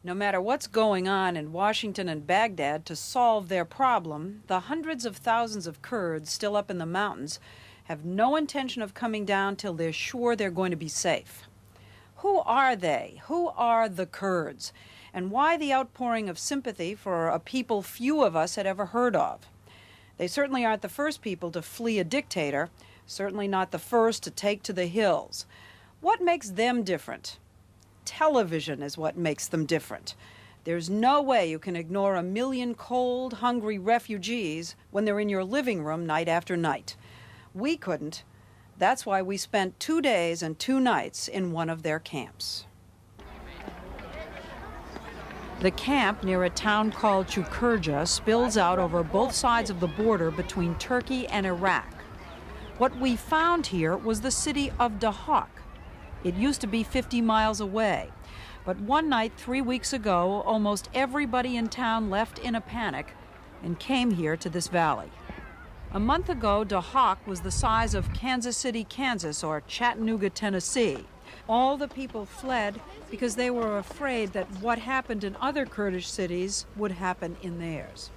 No matter what's going on in Washington and Baghdad to solve their problem, the hundreds of thousands of Kurds still up in the mountains have no intention of coming down till they're sure they're going to be safe. Who are they? Who are the Kurds? And why the outpouring of sympathy for a people few of us had ever heard of? They certainly aren't the first people to flee a dictator, certainly not the first to take to the hills. What makes them different? Television is what makes them different. There's no way you can ignore 1 million cold, hungry refugees when they're in your living room night after night. We couldn't. That's why we spent 2 days and 2 nights in one of their camps. The camp near a town called Chukurja spills out over both sides of the border between Turkey and Iraq. What we found here was the city of Dahak. It used to be 50 miles away. But one night 3 weeks ago, almost everybody in town left in a panic and came here to this valley. A month ago, Dahak was the size of Kansas City, Kansas, or Chattanooga, Tennessee. All the people fled because they were afraid that what happened in other Kurdish cities would happen in theirs.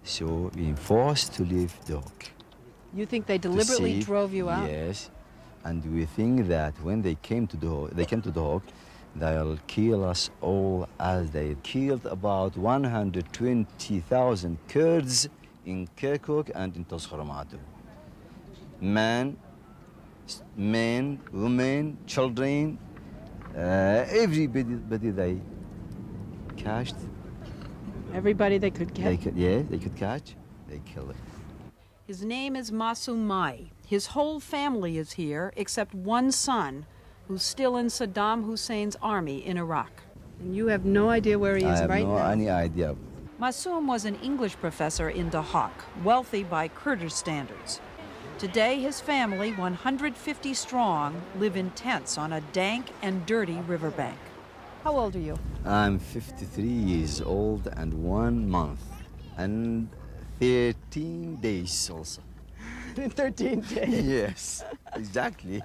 So we forced to leave Dahak. You think they deliberately drove you out? Yes. And we think that when they came to Dahak, they'll kill us all, as they killed about 120,000 Kurds in Kirkuk and in Toskhormatu. Men, women, children, everybody they catched. Everybody they could catch? They could catch, they killed it. His name is Masum Mai. His whole family is here, except one son, who's still in Saddam Hussein's army in Iraq. And you have no idea where he is right now? I have no idea. Masum was an English professor in Dahak, wealthy by Kurdish standards. Today, his family, 150 strong, live in tents on a dank and dirty riverbank. How old are you? I'm 53 years old and 1 month, and 13 days also. 13 days? Yes, exactly.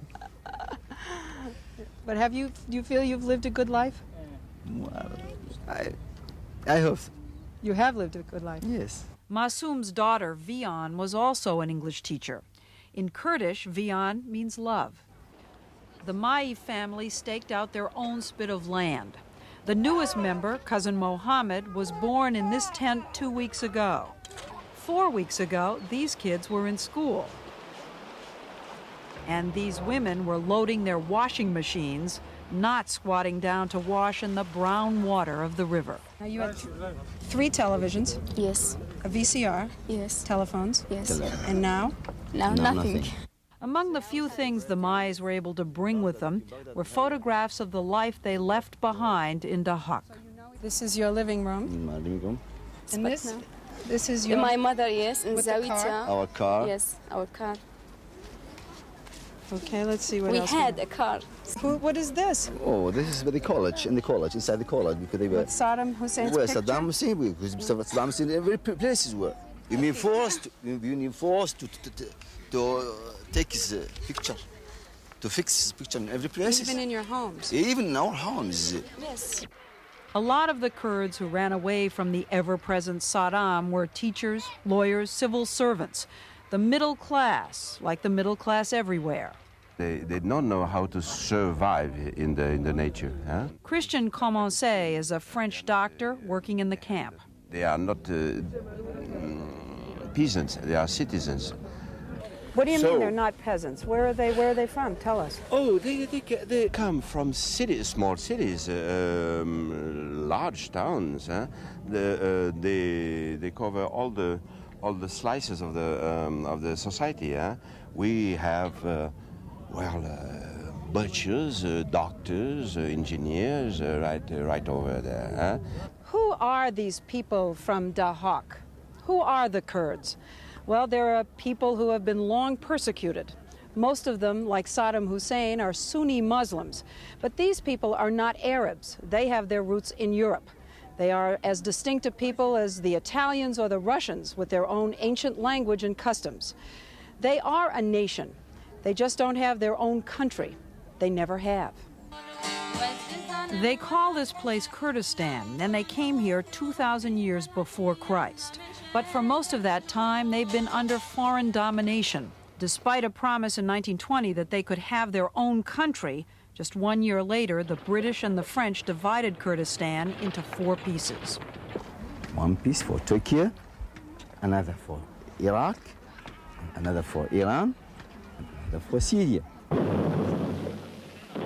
But do you feel you've lived a good life? Well, I hope so. You have lived a good life? Yes. Masum's daughter, Vian, was also an English teacher. In Kurdish, Vian means love. The Mai family staked out their own spit of land. The newest member, cousin Mohammed, was born in this tent 2 weeks ago. 4 weeks ago, these kids were in school. And these women were loading their washing machines, not squatting down to wash in the brown water of the river. Now you had 3 televisions. Yes. A VCR. Yes. Telephones. Yes. And now? Now nothing. Among the few things the Mais were able to bring with them were photographs of the life they left behind in Dahak. This is your living room. My living room. And this is your... My mother, yes, in with the Zawiya. Our car. Yes, our car. Okay, let's see what we else. We had a car. What is this? Oh, this is the college, inside the college, because they were... With Saddam Hussein's Well, picture? Saddam Hussein, because Saddam Hussein, every places were. You mean forced to take his picture, to fix his picture in every place. Even in your homes? Even in our homes. Yes. A lot of the Kurds who ran away from the ever-present Saddam were teachers, lawyers, civil servants. The middle class, like the middle class everywhere. They did not know how to survive in the nature. Huh? Christian Commencé is a French doctor working in the camp. They are not peasants, they are citizens. What do you mean they're not peasants? Where are they from? Tell us. Oh, they come from cities, small cities, large towns. Huh? They cover all the slices of the society. Huh? We have butchers, doctors, engineers, right over there. Huh? Who are these people from Dahak? Who are the Kurds? Well, there are people who have been long persecuted. Most of them, like Saddam Hussein, are Sunni Muslims. But these people are not Arabs. They have their roots in Europe. They are as distinct a people as the Italians or the Russians, with their own ancient language and customs. They are a nation. They just don't have their own country. They never have. They call this place Kurdistan, and they came here 2,000 years before Christ. But for most of that time, they've been under foreign domination. Despite a promise in 1920 that they could have their own country, just 1 year later, the British and the French divided Kurdistan into 4 pieces. One piece for Turkey, another for Iraq, another for Iran, another for Syria.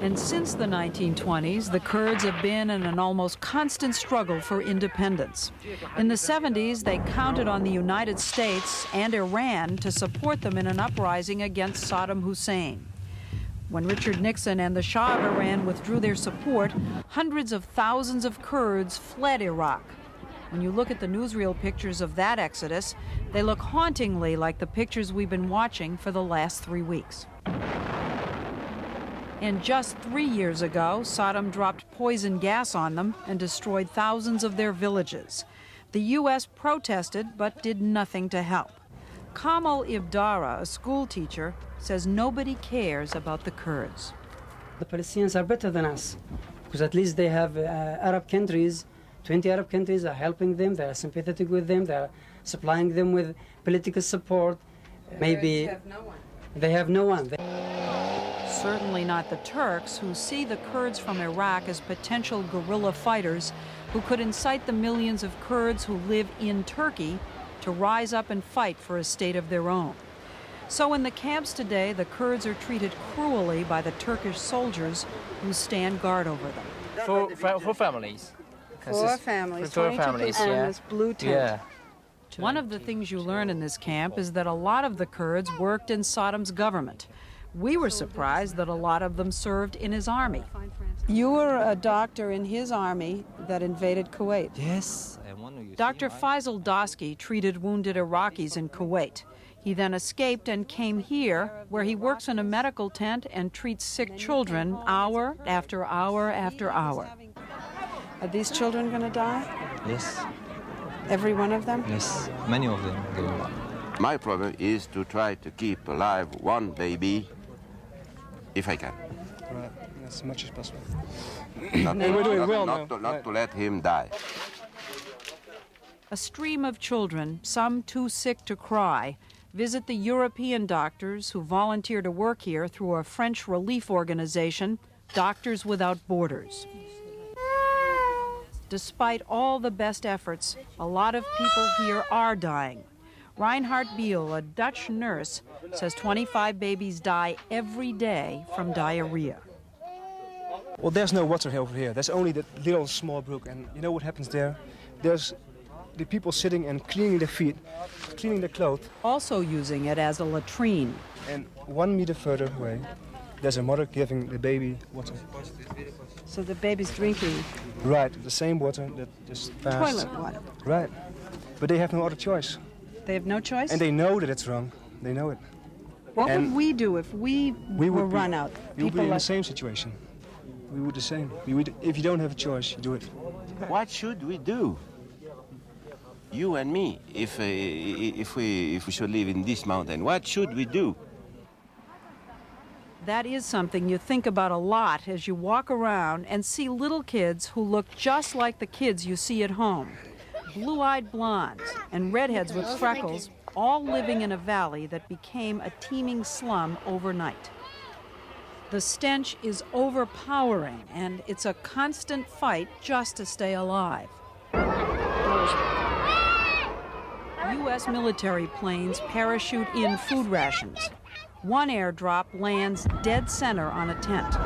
And since the 1920s, the Kurds have been in an almost constant struggle for independence. In the 70s, they counted on the United States and Iran to support them in an uprising against Saddam Hussein. When Richard Nixon and the Shah of Iran withdrew their support, hundreds of thousands of Kurds fled Iraq. When you look at the newsreel pictures of that exodus, they look hauntingly like the pictures we've been watching for the last 3 weeks. And just 3 years ago, Saddam dropped poison gas on them and destroyed thousands of their villages. The U.S. protested but did nothing to help. Kamal Ibdara, a school teacher, says nobody cares about the Kurds. The Palestinians are better than us because at least they have Arab countries, 20 Arab countries are helping them, they are sympathetic with them, they are supplying them with political support. Maybe they have no one. Certainly not the Turks, who see the Kurds from Iraq as potential guerrilla fighters who could incite the millions of Kurds who live in Turkey to rise up and fight for a state of their own. So in the camps today, the Kurds are treated cruelly by the Turkish soldiers who stand guard over them. For families. 4 families, For families, and yeah. this blue tent. Yeah. One of the things you learn in this camp is that a lot of the Kurds worked in Saddam's government. We were surprised that a lot of them served in his army. You were a doctor in his army that invaded Kuwait. Yes. Dr. Faisal Dasky treated wounded Iraqis in Kuwait. He then escaped and came here, where he works in a medical tent and treats sick children hour after hour after hour. Are these children going to die? Yes. Every one of them? Yes. Many of them go. My problem is to try to keep alive one baby, if I can. Right, as much as possible. Not to let him die. A stream of children, some too sick to cry, visit the European doctors who volunteer to work here through a French relief organization, Doctors Without Borders. Despite all the best efforts, a lot of people here are dying. Reinhard Biel, a Dutch nurse, says 25 babies die every day from diarrhea. Well, there's no water over here. There's only that little small brook, and you know what happens there? There's the people sitting and cleaning their feet, cleaning their clothes. Also using it as a latrine. And 1 meter further away, there's a mother giving the baby water. So the baby's drinking Right, the same water that just passed. toilet water. Right, but they have no other choice. They have no choice? And they know that it's wrong. They know it. What and would we do if we were would be- run out? We would be in like the same situation. We would the same. We would, if you don't have a choice, you do it. What should we do? You and me, if we should live in this mountain, what should we do? That is something you think about a lot as you walk around and see little kids who look just like the kids you see at home. Blue-eyed blondes and redheads with freckles, all living in a valley that became a teeming slum overnight. The stench is overpowering, and it's a constant fight just to stay alive. U.S. military planes parachute in food rations. One airdrop lands dead center on a tent.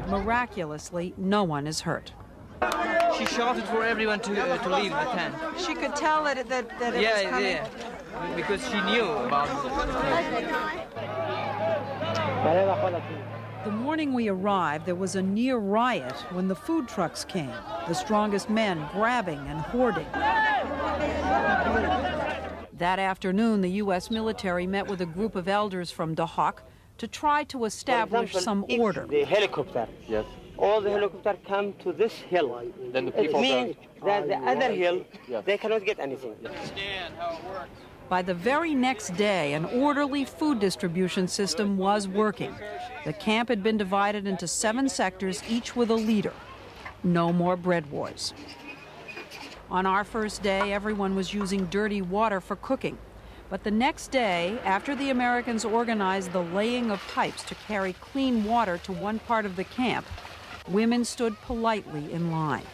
Miraculously, no one is hurt. She shouted for everyone to leave the tent. She could tell that it was coming? Yeah, because she knew about The morning we arrived, there was a near riot when the food trucks came, the strongest men grabbing and hoarding. That afternoon, the U.S. military met with a group of elders from Dahak to try to establish some order. The helicopter, yes. All the helicopters come to this hill. Then the people it means that the other hill, yes. They cannot get anything. Understand how it works. By the very next day, an orderly food distribution system was working. The camp had been divided into 7 sectors, each with a leader. No more bread wars. On our first day, everyone was using dirty water for cooking. But the next day, after the Americans organized the laying of pipes to carry clean water to one part of the camp, women stood politely in line.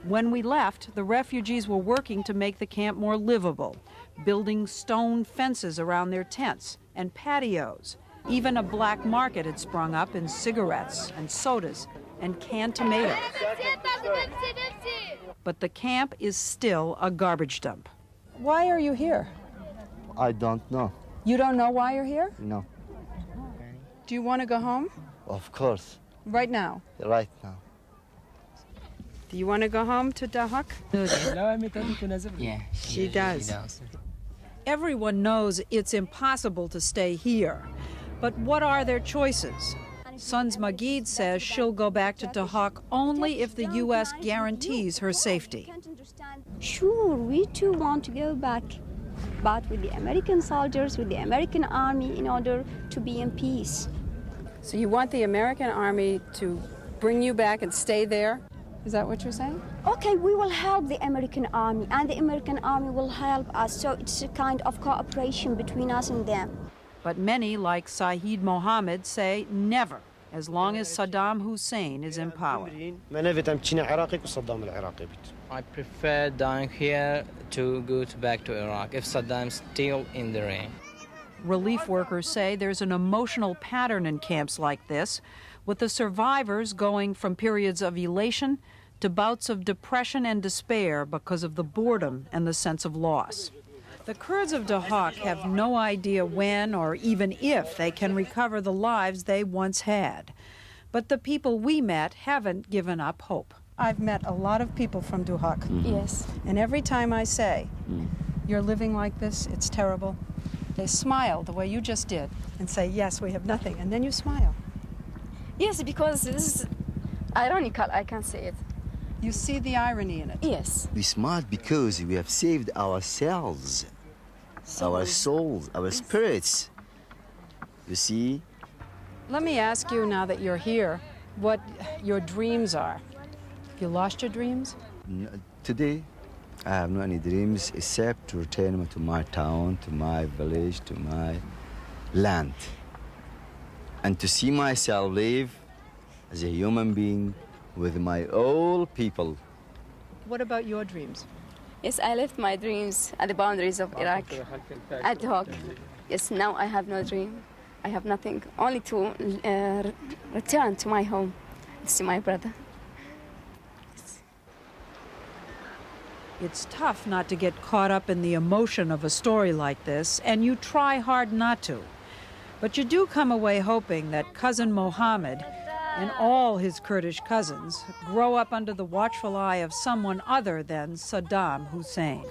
When we left, the refugees were working to make the camp more livable, building stone fences around their tents and patios. Even a black market had sprung up in cigarettes and sodas and canned tomatoes. But the camp is still a garbage dump. Why are you here? I don't know. You don't know why you're here? No. Do you want to go home? Of course. Right now? Right now. Do you want to go home to Dahak? Yeah, She does. Everyone knows it's impossible to stay here. But what are their choices? Sons Magid says she'll go back to Dahak only if the U.S. guarantees her safety. Sure, we too want to go back, but with the American soldiers, with the American army, in order to be in peace. So you want the American army to bring you back and stay there? Is that what you're saying? Okay, we will help the American army, and the American army will help us, so it's a kind of cooperation between us and them. But many, like Saeed Mohammed, say never, as long as Saddam Hussein is in power. I prefer dying here to go back to Iraq if Saddam's still in the reign. Relief workers say there's an emotional pattern in camps like this, with the survivors going from periods of elation to bouts of depression and despair because of the boredom and the sense of loss. The Kurds of Iraq have no idea when or even if they can recover the lives they once had. But the people we met haven't given up hope. I've met a lot of people from Duhok. Yes. And every time I say, you're living like this, it's terrible, they smile the way you just did and say, yes, we have nothing. And then you smile. Yes, because this is ironical, I can say it. You see the irony in it. Yes. We smile because we have saved ourselves, our souls, our spirits. You see? Let me ask you, now that you're here, what your dreams are. You lost your dreams? Today, I have no any dreams except to return to my town, to my village, to my land, and to see myself live as a human being with my old people. What about your dreams? Yes, I left my dreams at the boundaries of Iraq, at Dahak. Yes, now I have no dream. I have nothing, only to return to my home, to see my brother. It's tough not to get caught up in the emotion of a story like this, and you try hard not to. But you do come away hoping that cousin Mohammed and all his Kurdish cousins grow up under the watchful eye of someone other than Saddam Hussein.